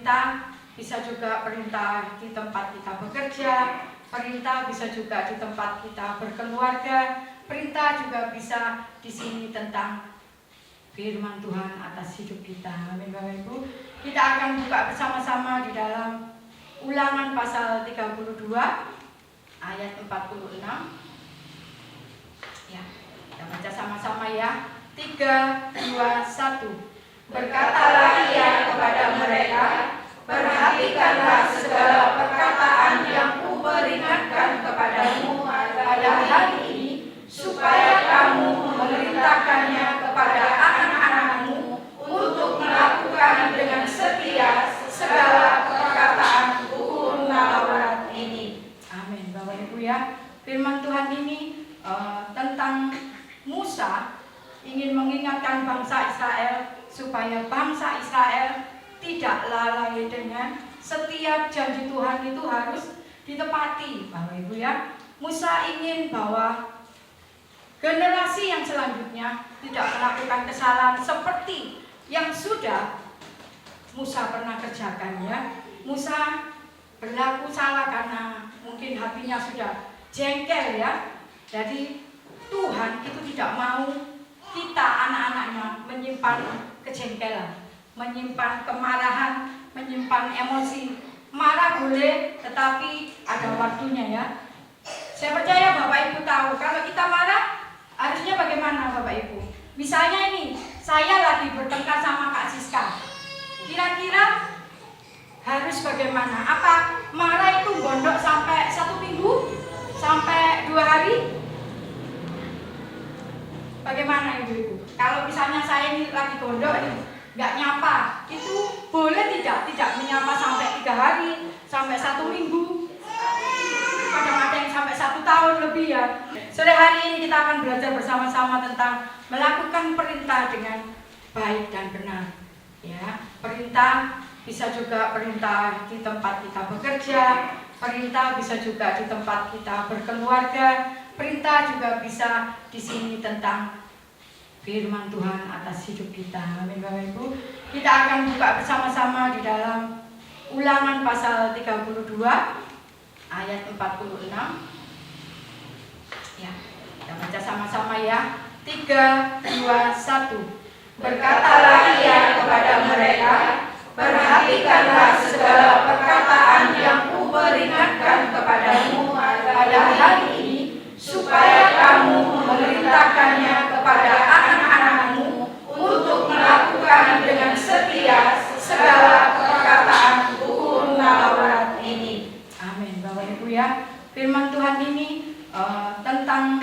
perintah bisa juga perintah di tempat kita bekerja, perintah bisa juga di tempat kita berkeluarga, perintah juga bisa di sini tentang firman Tuhan atas hidup kita. Amin Bapak Ibu. Kita akan buka bersama-sama di dalam Ulangan pasal 32 ayat 46. Ya, kita baca sama-sama ya. 3, 2, 1. Berkatalah ia kepada mereka, perhatikanlah segala perkataan yang kuperingatkan kepadamu pada hari ini, supaya kamu memerintahkannya kepada anak-anakmu untuk melakukan dengan setia segala perkataan hukum Taurat ini. Amin. Bapak Ibu ya, firman Tuhan ini tentang Musa ingin mengingatkan bangsa Israel supaya bangsa Israel tidak lalai dengan setiap janji Tuhan itu harus ditepati. Bapak Ibu ya, Musa ingin bahwa generasi yang selanjutnya tidak melakukan kesalahan seperti yang sudah Musa pernah kerjakan ya. Musa berlaku salah karena mungkin hatinya sudah jengkel ya. Jadi Tuhan itu tidak mau kita anak-anaknya menyimpan kejengkelan, menyimpan kemarahan, menyimpan emosi. Marah boleh, tetapi ada waktunya ya. Saya percaya Bapak Ibu tahu kalau kita marah harusnya bagaimana Bapak Ibu. Misalnya ini, saya lagi bertengkar sama Kak Siska. Kira-kira harus bagaimana? Apa marah itu gondok sampai 1 minggu? Sampai 2 hari? Bagaimana Ibu-Ibu? Kalau misalnya saya ini lagi gondok ini, nggak nyapa, itu boleh tidak menyapa sampai 3 hari, sampai 1 minggu, kadang-kadang sampai 1 tahun lebih ya. Sore hari ini kita akan belajar bersama-sama tentang melakukan perintah dengan baik dan benar. Ya, perintah bisa juga perintah di tempat kita bekerja, perintah bisa juga di tempat kita berkeluarga, perintah juga bisa di sini tentang firman Tuhan atas hidup kita. Amin Bapak Ibu. Kita akan buka bersama-sama di dalam Ulangan pasal 32 ayat 46. Ya, kita baca sama-sama ya. 3, 2, 1. Berkatalah ia kepada mereka, perhatikanlah segala perkataan yang kuperingatkan kepadamu pada hari ini, supaya kamu memerintahkannya kepada anak-anakmu untuk melakukan dengan setia segala perkataan hukum Taurat ini. Amin. Bapak Ibu ya, firman Tuhan ini tentang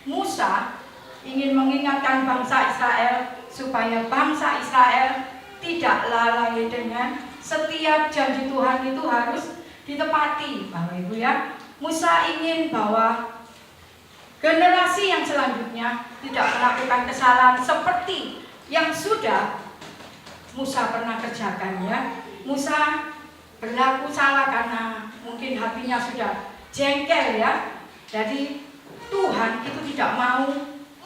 Musa ingin mengingatkan bangsa Israel supaya bangsa Israel tidak lalai dengan setiap janji Tuhan itu harus ditepati. Bapak Ibu ya, Musa ingin bahwa generasi yang selanjutnya tidak melakukan kesalahan seperti yang sudah Musa pernah kerjakan ya. Musa berlaku salah karena mungkin hatinya sudah jengkel ya. Jadi Tuhan itu tidak mau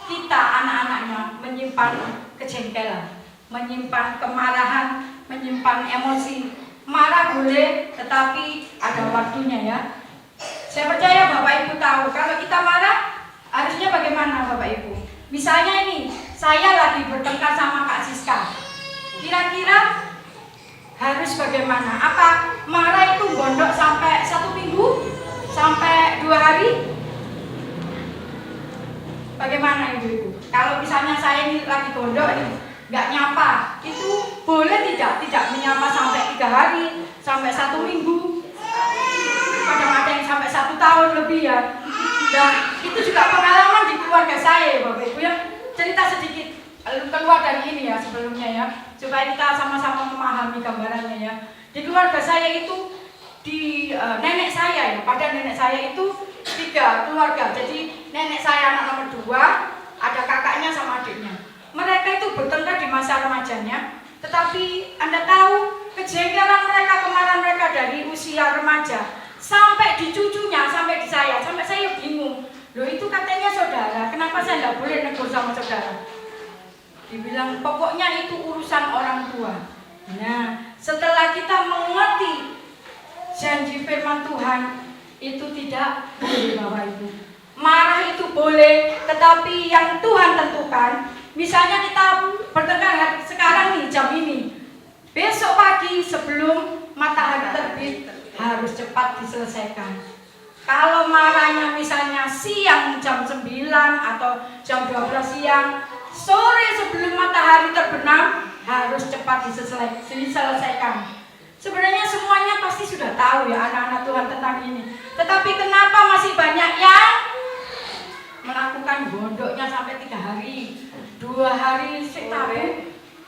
kita anak-anaknya menyimpan kejengkelan, menyimpan kemarahan, menyimpan emosi. Marah boleh, tetapi ada waktunya ya. Saya percaya Bapak Ibu tahu kalau kita marah harusnya bagaimana Bapak Ibu. Misalnya ini, saya lagi bertengkar sama Kak Siska. Kira-kira harus bagaimana? Apa marah itu gondok sampai 1 minggu? Sampai 2 hari? Bagaimana Ibu-Ibu? Kalau misalnya saya ini lagi gondok ini, nggak nyapa, itu boleh tidak menyapa sampai 3 hari, sampai 1 minggu, kadang-kadang sampai 1 tahun lebih ya. Dan itu juga pengalaman di keluarga saya Bapak Ibu ya. Cerita sedikit keluar dari ini ya sebelumnya ya, supaya kita sama-sama memahami gambarannya ya. Di keluarga saya itu, di nenek saya ya, pada nenek saya itu 3 keluarga. Jadi nenek saya anak nomor 2, ada kakaknya sama adiknya. Mereka itu bertengkar di masa remajanya, tetapi Anda tahu kejengkelan mereka, kemarahan mereka dari usia remaja sampai di cucunya, sampai di saya, sampai saya bingung. Loh itu katanya saudara, kenapa saya nggak boleh negur sama saudara? Dibilang pokoknya itu urusan orang tua. Nah, setelah kita janji firman Tuhan itu tidak boleh Bapak Ibu. Marah itu boleh, tetapi yang Tuhan tentukan, misalnya kita bertengkar sekarang nih jam ini, besok pagi sebelum matahari terbit harus cepat diselesaikan. Kalau marahnya misalnya siang jam 9 atau jam 12 siang, sore sebelum matahari terbenam harus cepat diselesaikan. Sebenarnya semuanya pasti sudah tahu ya anak-anak Tuhan tentang ini. Tetapi kenapa masih banyak yang melakukan gondoknya sampai 3 hari, 2 hari tahu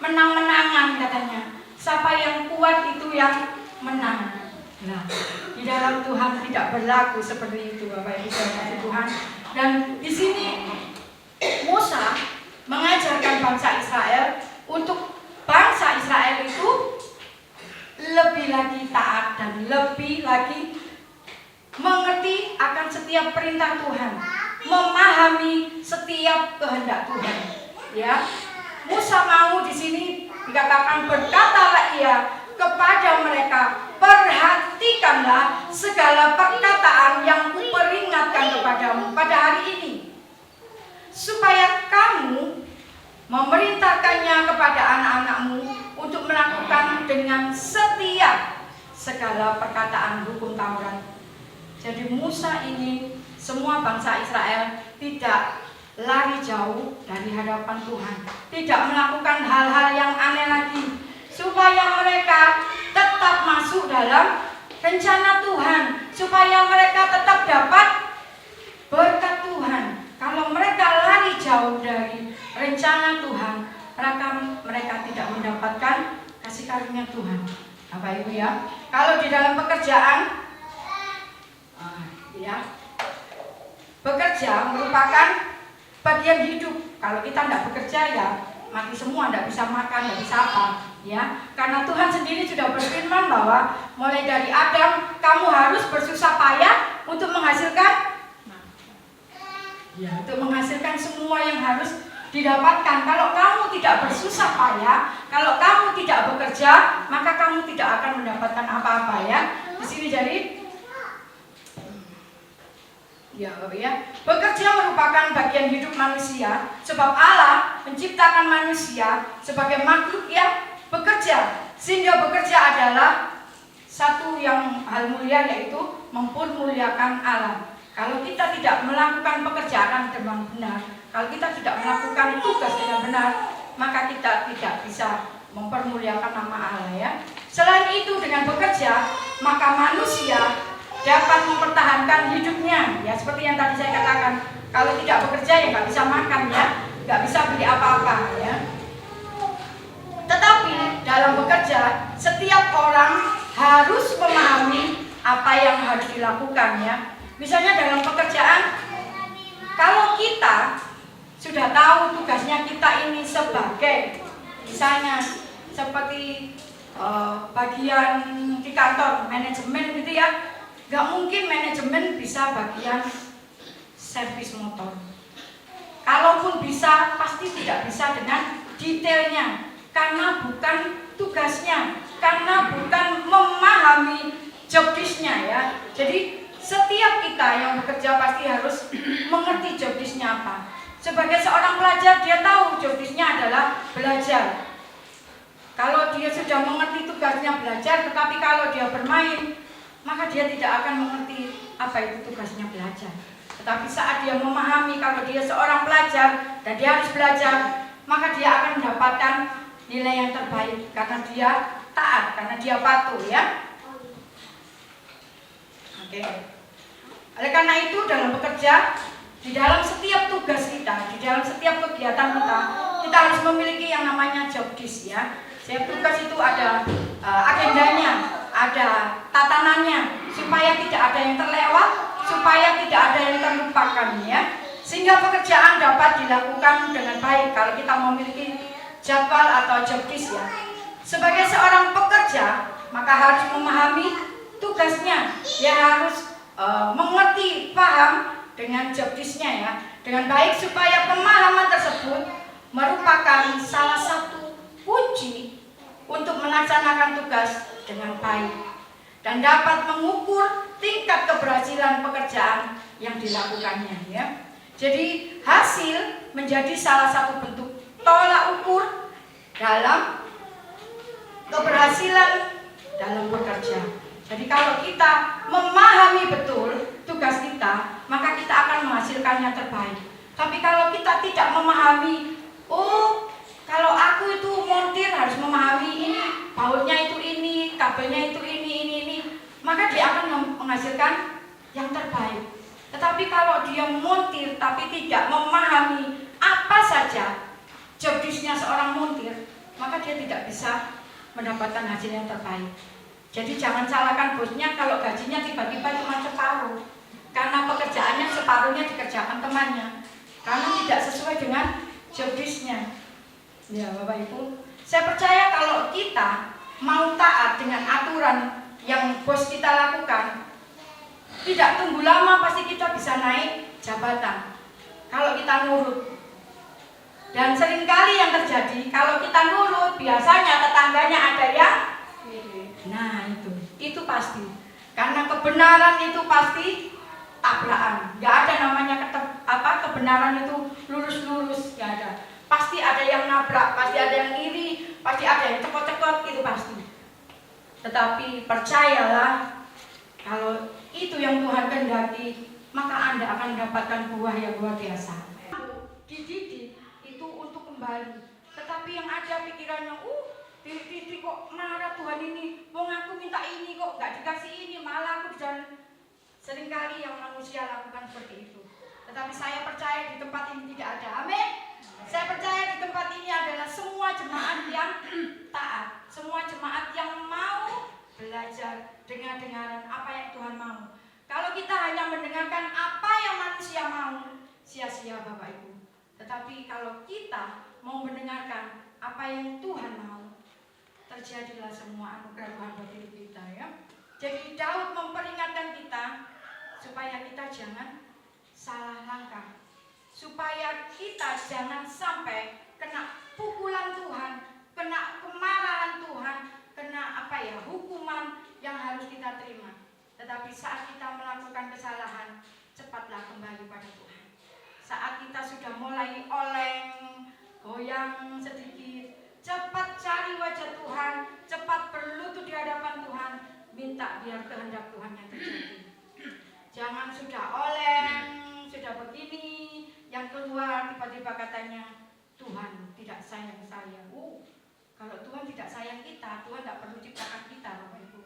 menang-menangan katanya. Siapa yang kuat itu yang menang. Nah, di dalam Tuhan tidak berlaku seperti itu Bapak Ibu saudara Tuhan. Dan di sini Musa mengajarkan bangsa Israel untuk bangsa Israel itu lebih lagi taat dan lebih lagi mengerti akan setiap perintah Tuhan, memahami setiap kehendak Tuhan. Ya, Musa mau di sini dikatakan berkatalah ia kepada mereka, perhatikanlah segala perkataan yang kuperingatkan kepadamu pada hari ini, supaya kamu memerintahkannya kepada anak-anakmu untuk melakukan dengan setia segala perkataan hukum Taurat. Jadi Musa ingin semua bangsa Israel tidak lari jauh dari hadapan Tuhan, tidak melakukan hal-hal yang aneh lagi, supaya mereka tetap masuk dalam rencana Tuhan, supaya mereka tetap dapat berkat Tuhan. Kalau mereka lari jauh dari rencana Tuhan, mereka tidak mendapatkan kasih karunia Tuhan. Bapak Ibu ya, kalau di dalam pekerjaan, bekerja merupakan bagian hidup. Kalau kita tidak bekerja ya mati semua, tidak bisa makan, tidak bisa apa. Ya, karena Tuhan sendiri sudah berfirman bahwa mulai dari Adam kamu harus bersusah payah untuk menghasilkan, untuk menghasilkan semua yang harus didapatkan. Kalau kamu tidak bersusah payah, kalau kamu tidak bekerja, maka kamu tidak akan mendapatkan apa-apa ya. Di sini jadi bekerja merupakan bagian hidup manusia, sebab Allah menciptakan manusia sebagai makhluk yang bekerja, sehingga bekerja adalah satu yang hal mulia, yaitu mempermuliakan Allah. Kalau kita tidak melakukan pekerjaan dengan benar, kalau kita tidak melakukan tugas dengan benar, maka kita tidak bisa mempermuliakan nama Allah ya. Selain itu dengan bekerja, maka manusia dapat mempertahankan hidupnya ya, seperti yang tadi saya katakan. Kalau tidak bekerja ya nggak bisa makan ya, nggak bisa beli apa-apa ya. Tetapi dalam bekerja, setiap orang harus memahami apa yang harus dilakukan ya. Misalnya dalam pekerjaan, kalau kita sudah tahu tugasnya kita ini sebagai, misalnya seperti bagian di kantor manajemen gitu ya, nggak mungkin manajemen bisa bagian servis motor. Kalaupun bisa, pasti tidak bisa dengan detailnya, karena bukan tugasnya, karena bukan memahami job desk-nya ya. Jadi setiap kita yang bekerja pasti harus mengerti job desk-nya apa. Sebagai seorang pelajar, dia tahu job desk-nya adalah belajar. Kalau dia sudah mengerti tugasnya belajar, tetapi kalau dia bermain, maka dia tidak akan mengerti apa itu tugasnya belajar. Tetapi saat dia memahami kalau dia seorang pelajar dan dia harus belajar, maka dia akan mendapatkan nilai yang terbaik karena dia taat, karena dia patuh ya. Oke. Oleh karena itu dalam bekerja, di dalam setiap tugas kita, di dalam setiap kegiatan kita harus memiliki yang namanya job desk ya. Setiap tugas itu ada agendanya, ada tatanannya, supaya tidak ada yang terlewat, supaya tidak ada yang terlupakan ya. Sehingga pekerjaan dapat dilakukan dengan baik kalau kita memiliki jadwal atau job desk ya. Sebagai seorang pekerja, maka harus memahami tugasnya. Dia harus mengerti, paham dengan job desk-nya ya, dengan baik, supaya pemahaman tersebut merupakan salah satu kunci untuk melaksanakan tugas dengan baik. dan dapat mengukur tingkat keberhasilan pekerjaan yang dilakukannya, ya. Jadi hasil menjadi salah satu bentuk tolak ukur dalam keberhasilan dalam bekerja. Jadi kalau kita memahami betul tugas kita, maka kita akan menghasilkan yang terbaik. Tapi kalau kita tidak memahami, oh kalau aku itu montir harus memahami ini, bautnya itu ini, kabelnya itu ini, maka dia akan menghasilkan yang terbaik. Tetapi kalau dia montir tapi tidak memahami apa saja job desk-nya seorang montir, maka dia tidak bisa mendapatkan hasil yang terbaik. Jadi jangan salahkan bosnya kalau gajinya tiba-tiba cuma separuh, karena pekerjaannya separuhnya dikerjakan temannya, karena tidak sesuai dengan job desk-nya. Ya Bapak Ibu, saya percaya kalau kita mau taat dengan aturan yang bos kita lakukan, tidak tunggu lama pasti kita bisa naik jabatan kalau kita nurut. Dan seringkali yang terjadi kalau kita nurut, biasanya tetangganya ada yang nah itu pasti. Karena kebenaran itu pasti tabrakan. Gak ada namanya kebenaran itu lurus-lurus, gak ada. Pasti ada yang nabrak, pasti ada yang iri, pasti ada yang cekot-cekot, itu pasti. Tetapi percayalah, kalau itu yang Tuhan kehendaki, maka Anda akan mendapatkan buah yang luar biasa. Dididik itu untuk kembali. Tetapi yang ada pikirannya, Titi kok marah Tuhan ini, wong aku minta ini kok gak dikasih ini, malah aku jalan. Seringkali yang manusia lakukan seperti itu. Tetapi saya percaya di tempat ini tidak ada. Amin. Saya percaya di tempat ini adalah semua jemaat yang taat, semua jemaat yang mau belajar dengar-dengaran apa yang Tuhan mau. Kalau kita hanya mendengarkan apa yang manusia mau, sia-sia Bapak Ibu. Tetapi kalau kita mau mendengarkan apa yang Tuhan mau, terjadilah semua anugerah Tuhan buat hidup kita, ya. Jadi Daud memperingatkan kita supaya kita jangan salah langkah, supaya kita jangan sampai kena pukulan Tuhan, kena kemarahan Tuhan, kena hukuman yang harus kita terima. Tetapi saat kita melakukan kesalahan, cepatlah kembali pada Tuhan. Saat kita sudah mulai oleng, goyang sedikit, cepat cari wajah Tuhan, cepat berlutut di hadapan Tuhan, minta biar kehendak Tuhan yang terjadi. Jangan sudah oleng, sudah begini, yang keluar tiba-tiba katanya, Tuhan tidak sayang saya. Kalau Tuhan tidak sayang kita, Tuhan tidak perlu ciptakan kita, Bapak Ibu.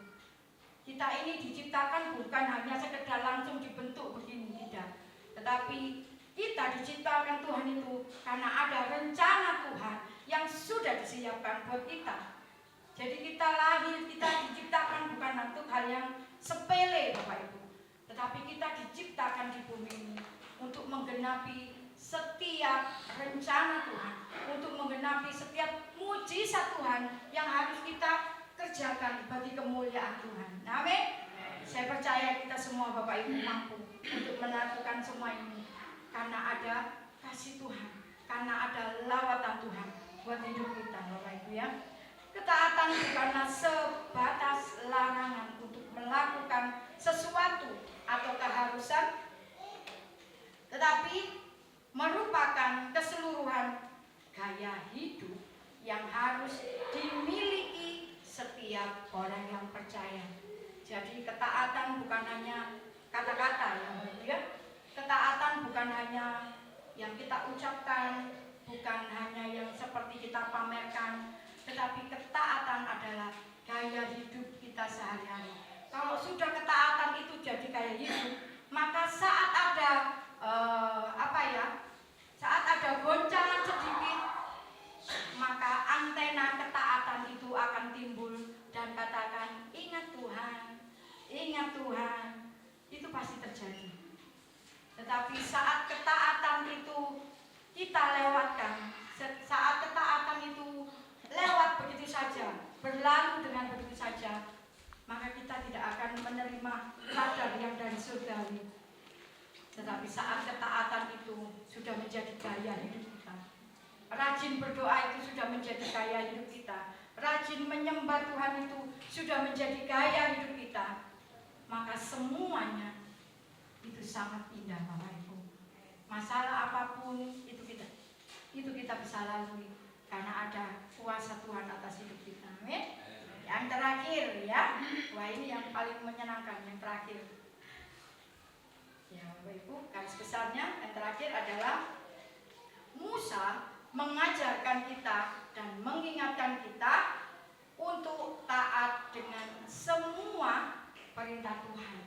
Kita ini diciptakan bukan hanya sekedar langsung dibentuk begini, tidak. Tetapi kita diciptakan Tuhan itu karena ada rencana Tuhan yang sudah disiapkan buat kita. Jadi kita lahir, kita diciptakan bukan untuk hal yang sepele, Bapak Ibu. Tetapi kita diciptakan di bumi ini untuk menggenapi setiap rencana Tuhan, untuk menggenapi setiap mujizat Tuhan yang harus kita kerjakan bagi kemuliaan Tuhan. Amin. Saya percaya kita semua Bapak Ibu mampu untuk melakukan semua ini karena ada kasih Tuhan, karena ada lawatan Tuhan buat hidup kita, Bapak Ibu, ya. Ketaatan bukanlah sebatas larangan untuk melakukan sesuatu atau keharusan, tetapi merupakan keseluruhan gaya hidup yang harus dimiliki setiap orang yang percaya. Jadi ketaatan bukan hanya kata-kata, ya. Ketaatan bukan hanya yang kita ucapkan, bukan hanya yang seperti kita pamerkan, tetapi ketaatan adalah gaya hidup kita sehari-hari. Kalau sudah ketaatan itu jadi gaya hidup, maka saat ada saat ada goncangan sedikit, maka antena ketaatan itu akan timbul dan katakan, ingat Tuhan, itu pasti terjadi. Tetapi saat ketaatan itu kita lewatkan, saat ketaatan itu lewat begitu saja, berlalu dengan begitu saja, maka kita tidak akan menerima kadar yang dari surga ini. Tetapi saat ketaatan itu sudah menjadi gaya hidup kita, rajin berdoa itu sudah menjadi gaya hidup kita, rajin menyembah Tuhan itu sudah menjadi gaya hidup kita, maka semuanya itu sangat indah Bapak Ibu. Masalah apapun itu kita bisa lalui karena ada kuasa Tuhan atas hidup kita. Amin. Yang terakhir ya, wah ini yang paling menyenangkan, yang terakhir. Ya Bapak Ibu, garis besarnya yang terakhir adalah Musa mengajarkan kita dan mengingatkan kita untuk taat dengan semua perintah Tuhan.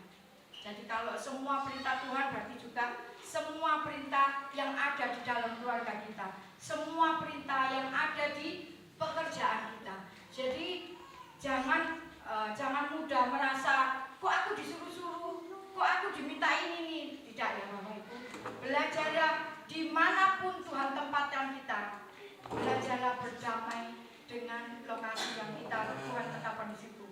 Jadi kalau semua perintah Tuhan berarti juga semua perintah yang ada di dalam keluarga kita, semua perintah yang ada di pekerjaan kita. Jadi jangan mudah merasa kok aku disuruh-suruh, kok aku diminta ini. Tidak ya Bapak Ibu. Belajarlah dimanapun Tuhan tempatkan kita. Belajarlah berdamai dengan lokasi yang Tuhan tetapkan di situ.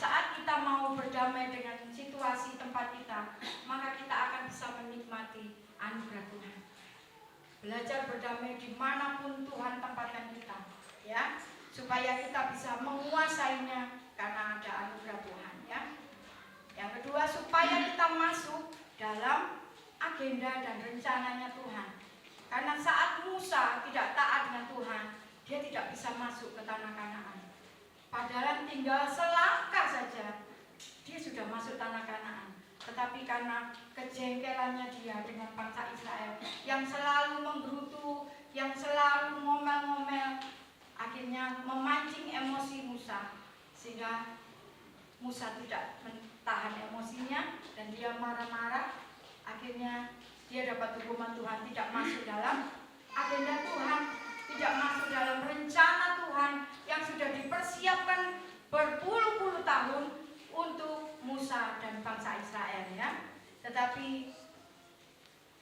Saat kita mau berdamai dengan situasi tempat kita, maka kita akan bisa menikmati anugerah Tuhan. Belajar berdamai dimanapun Tuhan tempatkan kita, ya, supaya kita bisa menguasainya karena ada anugerah Tuhan, ya. Yang kedua, supaya kita masuk dalam agenda dan rencananya Tuhan. Karena saat Musa tidak taat dengan Tuhan, dia tidak bisa masuk ke tanah Kanaan. Padahal tinggal selangkah saja, dia sudah masuk tanah Kanaan. Tetapi karena kejengkelannya dia dengan bangsa Israel yang selalu menggerutu, yang selalu ngomel-ngomel, akhirnya memancing emosi Musa, sehingga Musa tidak menahan emosinya dan dia marah-marah. Akhirnya dia dapat hukuman Tuhan, tidak masuk dalam agenda Tuhan, tidak masuk dalam rencana Tuhan yang sudah dipersiapkan berpuluh-puluh tahun untuk Musa dan bangsa Israel, ya. Tetapi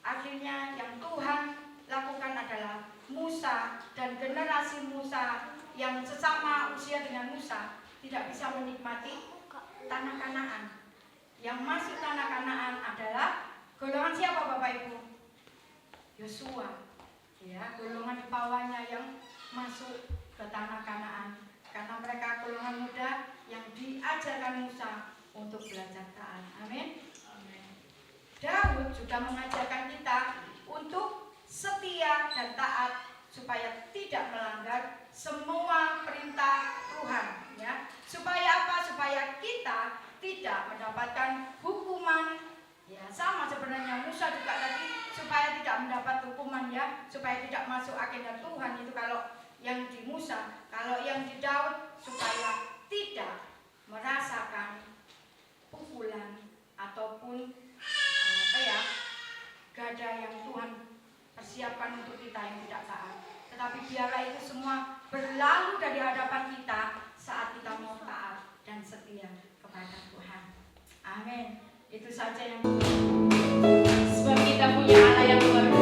akhirnya yang Tuhan lakukan adalah Musa dan generasi Musa yang sesama usia dengan Musa tidak bisa menikmati tanah Kanaan. Yang masuk tanah Kanaan adalah golongan siapa Bapak Ibu? Yosua, ya, golongan di bawahnya yang masuk ke tanah Kanaan. Karena mereka golongan muda yang diajarkan Musa untuk belajar taat. Amin. Daud juga mengajarkan kita untuk setia dan taat supaya tidak melanggar semua perintah Tuhan, ya. Supaya apa? Supaya kita tidak mendapatkan hukuman. Ya, sama sebenarnya Musa juga tadi supaya tidak mendapat hukuman, ya, supaya tidak masuk agenda Tuhan itu kalau yang di Musa, kalau yang di Daud supaya tidak merasakan pukulan ataupun gada yang Tuhan persiapkan untuk kita yang tidak taat. Tetapi biarlah itu semua berlalu dari hadapan kita saat kita mau taat dan setia kepada Tuhan. Amin. Itu saja yang sebab kita punya Allah yang luar biasa.